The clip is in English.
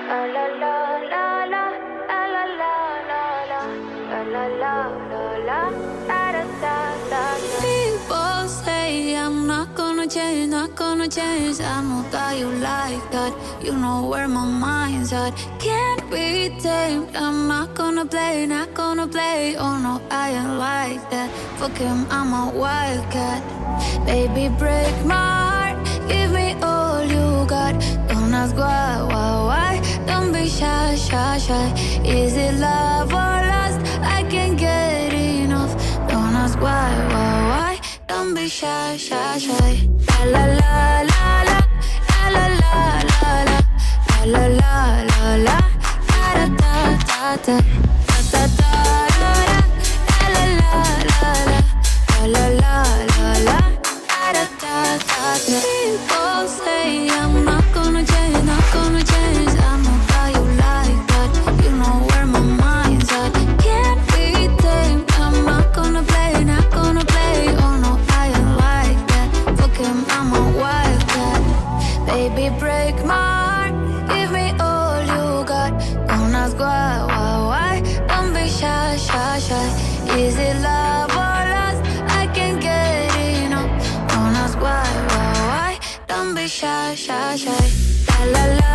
La la la la la, la la la la la, la la la la la, da da da da da. People say I'm not gonna change, not gonna change. I know that you like that. You know where my mind's at. Can't be tamed. I'm not gonna play, not gonna play. Oh no, I ain't like that. Fuck him, I'm a wildcat. Baby, break my heart. Give me all you got. Don't ask why. Don't be shy, shy, shy. Is it love or lust? I can't get enough. Don't ask why. Don't be shy, shy, shy. La la la la la, la la la la la, la la la la, da da da da da da da da, la la la la la la la la, da da da da. People say I'm not gonna change, not gonna change. I know that you like that. You know where my mind's at. Can't be tamed. I'm not gonna play, not gonna play. Oh no, I ain't like that. Fuck him, I'm a wildcat. Baby, break my heart. Give me all you got. Don't ask why. Don't be shy, shy, shy. Is it love or lust? I can't get enough. Don't ask why. Don't be shy, shy, shy. La la la.